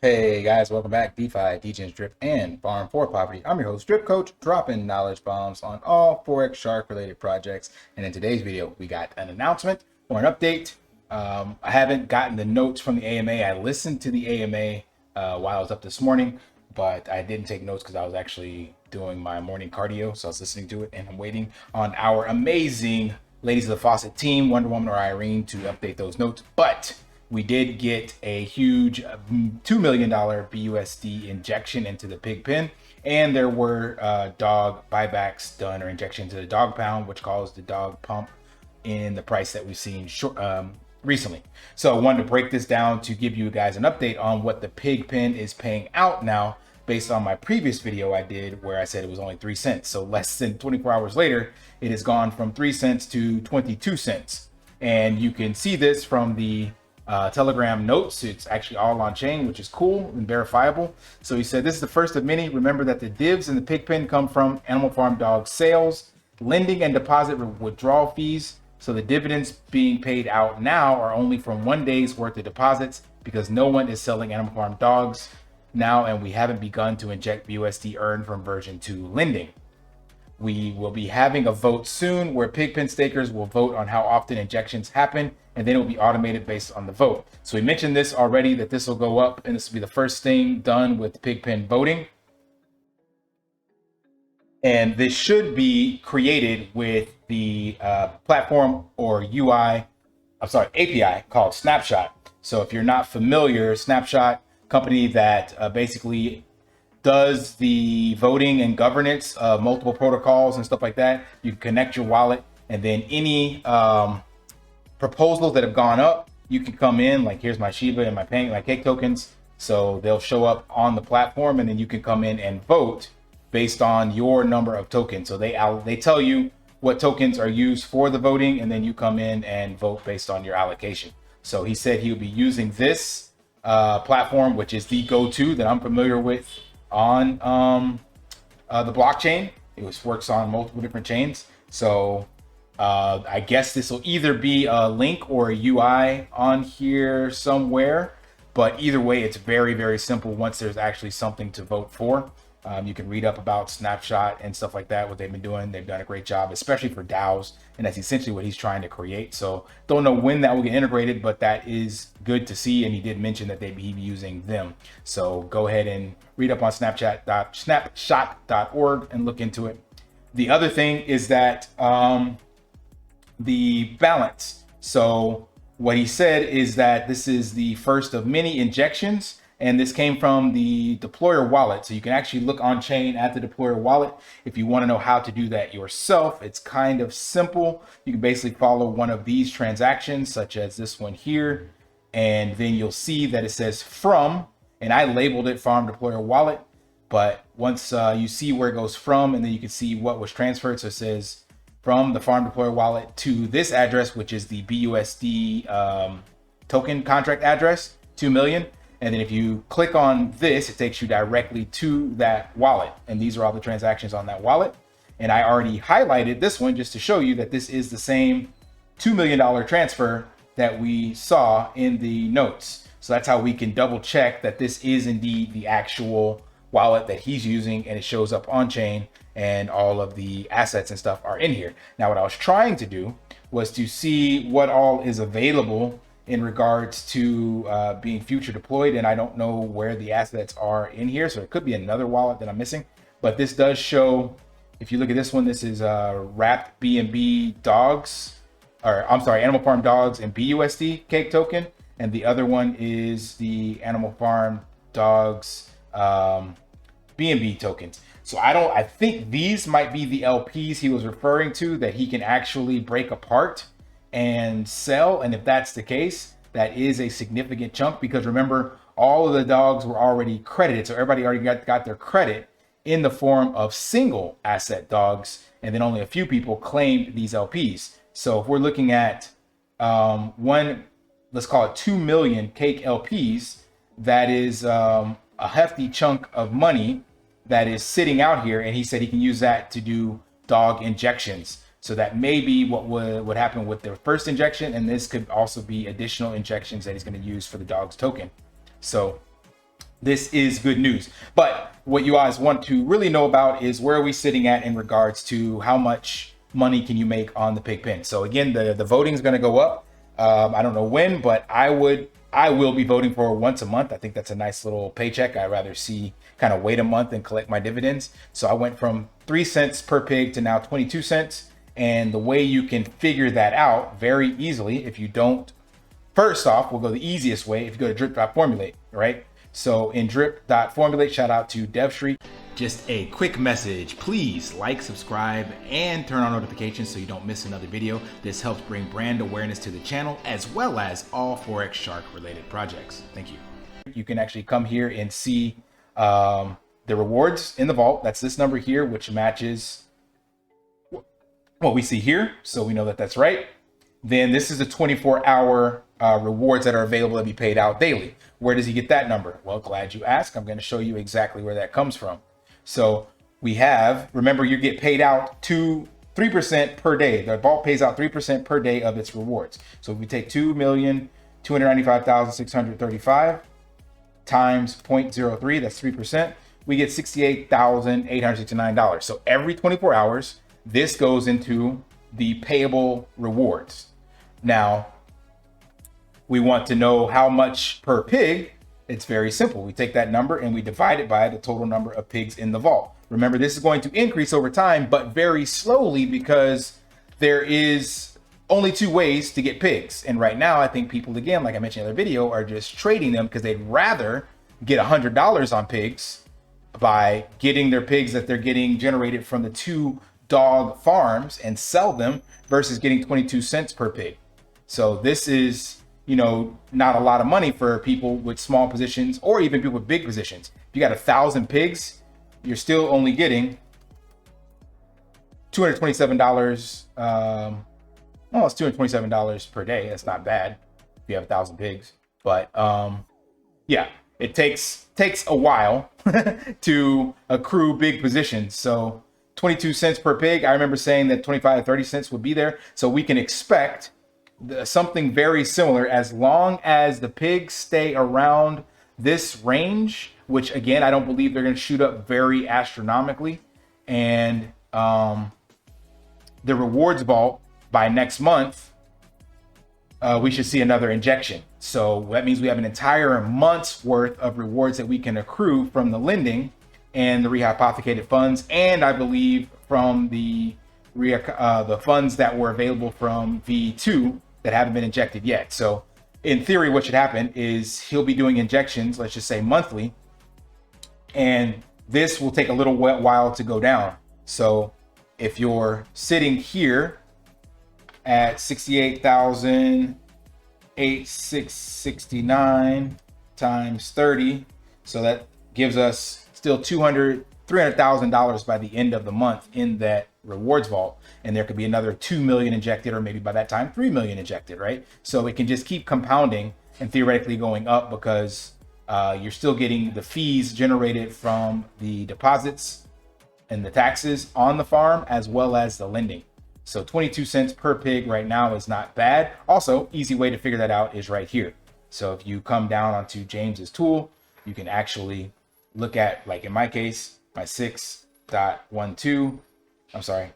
Hey guys, welcome back. DeFi, degens, drip, and farm for property. I'm your host, Drip Coach, dropping knowledge bombs on all Forex Shark related projects. And in today's video, we got an announcement or an update. I haven't gotten the notes from the AMA. I listened to the AMA while I was up this morning, but I didn't take notes because I was actually doing my morning cardio. So I was listening to it, and I'm waiting on our amazing ladies of the Faucet team, Wonder Woman or Irene, to update those notes. But we did get a huge $2 million BUSD injection into the pig pen, and there were dog buybacks done or injection to the dog pound, which caused the dog pump in the price that we've seen recently. So I wanted to break this down to give you guys an update on what the pig pen is paying out now based on my previous video I did where I said it was only 3 cents. So less than 24 hours later, it has gone from 3 cents to 22 cents. And you can see this from the Telegram notes. It's actually all on chain, which is cool and verifiable. So he said, this is the first of many. Remember that the divs in the pig pen come from Animal Farm dog sales, lending and deposit withdrawal fees. So the dividends being paid out now are only from 1 day's worth of deposits because no one is selling Animal Farm dogs now, and we haven't begun to inject BUSD earned from version 2 lending. We will be having a vote soon where pigpen stakers will vote on how often injections happen, and then it will be automated based on the vote. So we mentioned this already, that this will go up, and this will be the first thing done with pigpen voting. And this should be created with the platform or API called Snapshot. So if you're not familiar, Snapshot, company that basically does the voting and governance of multiple protocols and stuff like that. You can connect your wallet, and then any proposals that have gone up, you can come in, like here's my Shiba and my cake tokens. So they'll show up on the platform, and then you can come in and vote based on your number of tokens. So they tell you what tokens are used for the voting, and then you come in and vote based on your allocation. So he said he would be using this platform, which is the go-to that I'm familiar with on the blockchain. It works on multiple different chains. So I guess this will either be a link or a UI on here somewhere, but either way, it's very, very simple once there's actually something to vote for. You can read up about Snapshot and stuff like that, what they've been doing. They've done a great job, especially for DAOs, and that's essentially what he's trying to create. So don't know when that will get integrated, but that is good to see, and he did mention that they'd be using them. So go ahead and read up on snapshot.org and look into it. The other thing is that the balance. So what he said is that this is the first of many injections, and this came from the deployer wallet. So you can actually look on chain at the deployer wallet if you want to know how to do that yourself. It's kind of simple. You can basically follow one of these transactions, such as this one here, and then you'll see that it says from, and I labeled it farm deployer wallet. But once you see where it goes from, and then you can see what was transferred. So it says from the farm deployer wallet to this address, which is the BUSD token contract address, 2 million. And then if you click on this, it takes you directly to that wallet. And these are all the transactions on that wallet. And I already highlighted this one just to show you that this is the same $2 million transfer that we saw in the notes. So that's how we can double check that this is indeed the actual wallet that he's using, and it shows up on chain, and all of the assets and stuff are in here. Now, what I was trying to do was to see what all is available in regards to being future deployed, and I don't know where the assets are in here, so it could be another wallet that I'm missing. But this does show, if you look at this one, this is wrapped B&B dogs, or I'm sorry, Animal Farm dogs and BUSD cake token, and the other one is the Animal Farm dogs B&B tokens. So I think these might be the LPs he was referring to that he can actually break apart and sell. And if that's the case, that is a significant chunk, because remember, all of the dogs were already credited. So everybody already got their credit in the form of single asset dogs, and then only a few people claimed these LPs. So if we're looking at let's call it 2 million cake LPs, that is a hefty chunk of money that is sitting out here. And he said he can use that to do dog injections. So that may be what would happen with the first injection, and this could also be additional injections that he's going to use for the dog's token. So this is good news. But what you guys want to really know about is where are we sitting at in regards to how much money can you make on the pig pen. So again, the voting is going to go up. I don't know when, but I will be voting for once a month. I think that's a nice little paycheck. I'd rather see kind of wait a month and collect my dividends. So I went from 3 cents per pig to now 22 cents. And the way you can figure that out very easily, if you don't, first off, we'll go the easiest way. If you go to drip.formulate, right? So in drip.formulate, shout out to DevStreet. Just a quick message, please like, subscribe, and turn on notifications so you don't miss another video. This helps bring brand awareness to the channel as well as all Forex Shark related projects. Thank you. You can actually come here and see the rewards in the vault. That's this number here, which matches what we see here. So we know that that's right. Then this is the 24-hour rewards that are available to be paid out daily. Where does he get that number? Well, glad you asked. I'm going to show you exactly where that comes from. So we have, remember, you get paid out 3% per day. The vault pays out 3% per day of its rewards. So if we take 2,295,635 times 0.03, that's 3%, we get $68,869. So every 24 hours, this goes into the payable rewards. Now, we want to know how much per pig. It's very simple. We take that number and we divide it by the total number of pigs in the vault. Remember, this is going to increase over time, but very slowly because there is only 2 ways to get pigs. And right now, I think people, again, like I mentioned in the other video, are just trading them because they'd rather get $100 on pigs by getting their pigs that they're getting generated from the 2 dog farms and sell them versus getting 22 cents per pig. So this is, you know, not a lot of money for people with small positions or even people with big positions. If you got 1,000 pigs, you're still only getting $227. Well, it's $227 per day. That's not bad if you have 1,000 pigs. But yeah, it takes a while to accrue big positions. So 22 cents per pig. I remember saying that 25 to 30 cents would be there. So we can expect something very similar as long as the pigs stay around this range, which again, I don't believe they're going to shoot up very astronomically. And the rewards vault by next month, we should see another injection. So that means we have an entire month's worth of rewards that we can accrue from the lending and the rehypothecated funds. And I believe from the funds that were available from V2 that haven't been injected yet. So in theory, what should happen is he'll be doing injections, let's just say monthly, and this will take a little while to go down. So if you're sitting here at 68,869 times 30, so that gives us still $300,000 by the end of the month in that rewards vault, and there could be another 2 million injected, or maybe by that time 3 million injected, right? So it can just keep compounding and theoretically going up because you're still getting the fees generated from the deposits and the taxes on the farm as well as the lending. So 22 cents per pig right now is not bad. Also, easy way to figure that out is right here. So if you come down onto James's tool, you can actually look at, like in my case, my 6.12, I'm sorry,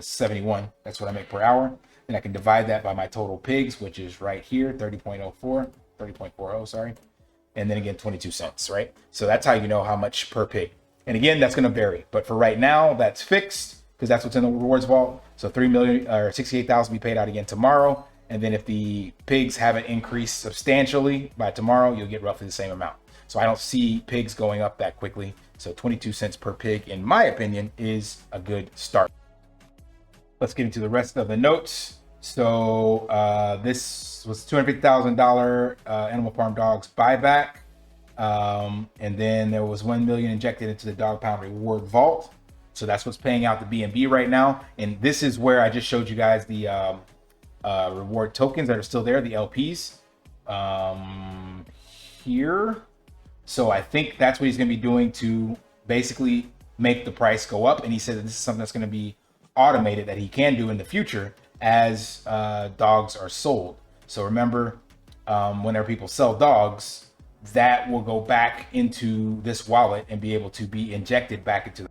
71. That's what I make per hour. And I can divide that by my total pigs, which is right here, 30.40, sorry. And then again, 22 cents, right? So that's how you know how much per pig. And again, that's going to vary. But for right now, that's fixed because that's what's in the rewards vault. So 3 million or 68,000 will be paid out again tomorrow. And then if the pigs haven't increased substantially by tomorrow, you'll get roughly the same amount. So I don't see pigs going up that quickly. So 22 cents per pig, in my opinion, is a good start. Let's get into the rest of the notes. So this was $250,000 Animal Farm Dogs buyback. And then there was 1 million injected into the dog pound reward vault. So that's what's paying out the BNB right now. And this is where I just showed you guys the reward tokens that are still there, the LPs here. So I think that's what he's going to be doing to basically make the price go up. And he said that this is something that's going to be automated that he can do in the future as dogs are sold. So remember, whenever people sell dogs, that will go back into this wallet and be able to be injected back into.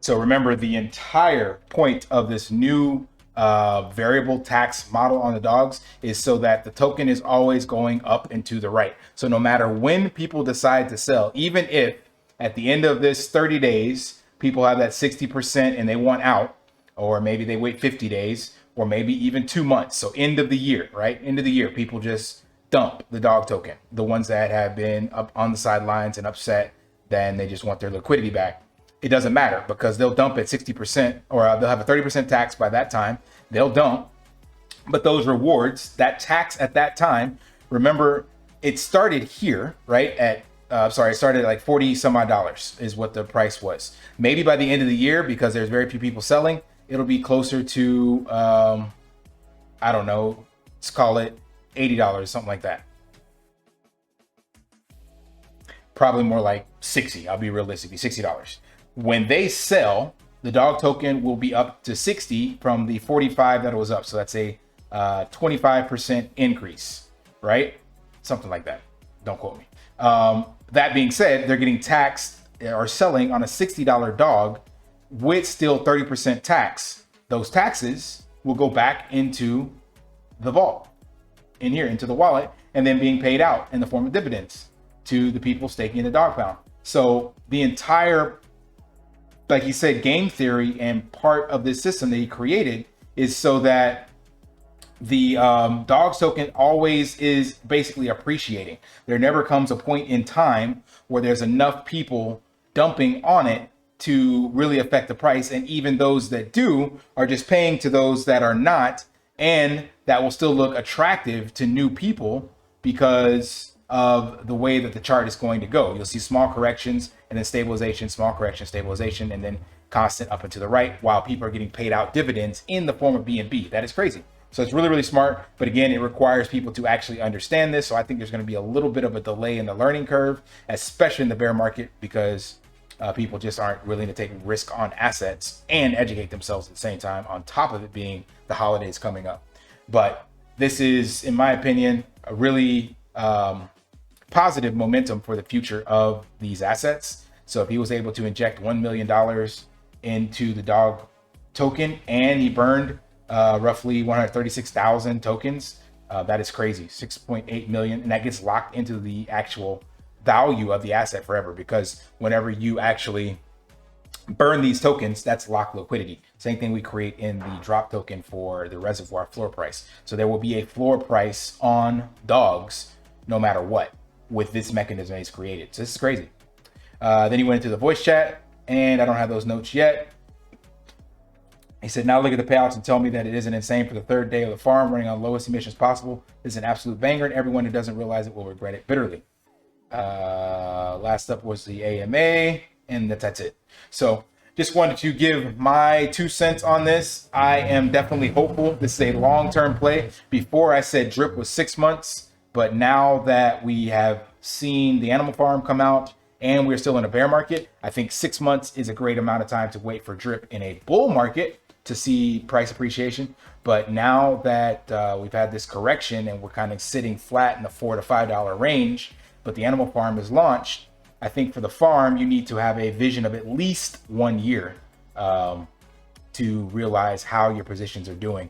So remember, the entire point of this new variable tax model on the dogs is so that the token is always going up and to the right. So no matter when people decide to sell, even if at the end of this 30 days, people have that 60% and they want out, or maybe they wait 50 days, or maybe even 2 months. So end of the year, right? End of the year, people just dump the dog token. The ones that have been up on the sidelines and upset, then they just want their liquidity back. It doesn't matter because they'll dump at 60%, or they'll have a 30% tax by that time. They'll dump, but those rewards, that tax at that time, remember it started here, right? At it started at like 40 some odd dollars is what the price was. Maybe by the end of the year, because there's very few people selling, it'll be closer to, I don't know, let's call it $80, something like that. Probably more like 60. I'll be realistic, $60. When they sell, the dog token will be up to 60 from the 45 that it was up. So that's a 25% increase, right? Something like that. Don't quote me. That being said, they're getting taxed or selling on a $60 dog with still 30% tax. Those taxes will go back into the vault, in here, into the wallet, and then being paid out in the form of dividends to the people staking in the dog pound. So the entire, like he said, game theory and part of this system that he created is so that the dogs token always is basically appreciating. There never comes a point in time where there's enough people dumping on it to really affect the price. And even those that do are just paying to those that are not, and that will still look attractive to new people because of the way that the chart is going to go. You'll see small corrections and then stabilization, small correction, stabilization, and then constant up and to the right, while people are getting paid out dividends in the form of BNB. That is crazy. So it's really, really smart. But again, it requires people to actually understand this. So I think there's going to be a little bit of a delay in the learning curve, especially in the bear market, because people just aren't willing to take risk on assets and educate themselves at the same time, on top of it being the holidays coming up. But this is, in my opinion, a really positive momentum for the future of these assets. So if he was able to inject $1 million into the dog token and he burned roughly 136,000 tokens, that is crazy. 6.8 million, and that gets locked into the actual value of the asset forever, because whenever you actually burn these tokens, that's locked liquidity. Same thing we create in the drop token for the reservoir floor price. So there will be a floor price on dogs no matter what with this mechanism he's created. So this is crazy. Then he went into the voice chat, and I don't have those notes yet. He said, now look at the payouts and tell me that it isn't insane for the third day of the farm running on lowest emissions possible. This is an absolute banger, and everyone who doesn't realize it will regret it bitterly. Last up was the AMA, and that's it. So just wanted to give my 2 cents on this. I am definitely hopeful. This is a long-term play. Before I said drip was 6 months, but now that we have seen the animal farm come out and we're still in a bear market, I think 6 months is a great amount of time to wait for drip in a bull market to see price appreciation. But now that we've had this correction and we're kind of sitting flat in the $4 to $5 range, but the animal farm is launched, I think for the farm, you need to have a vision of at least 1 year to realize how your positions are doing,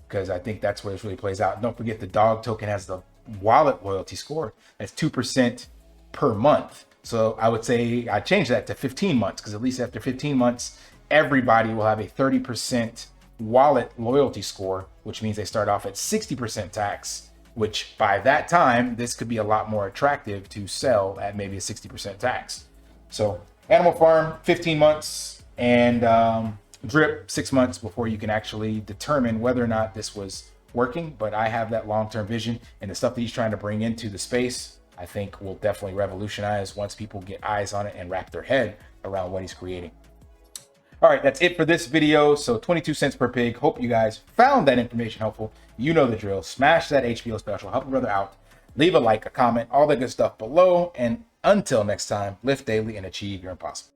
because I think that's where this really plays out. Don't forget, the dog token has the wallet loyalty score. That's 2% per month. So I would say I change that to 15 months, because at least after 15 months, everybody will have a 30% wallet loyalty score, which means they start off at 60% tax, which by that time, this could be a lot more attractive to sell at maybe a 60% tax. So animal farm, 15 months, and drip 6 months before you can actually determine whether or not this was working. But I have that long-term vision, and the stuff that he's trying to bring into the space, I think will definitely revolutionize once people get eyes on it and wrap their head around what he's creating. All right, that's it for this video. So 22 cents per pig. Hope you guys found that information helpful. You know the drill. Smash that HBO special. Help a brother out. Leave a like, a comment, all the good stuff below. And until next time, lift daily and achieve your impossible.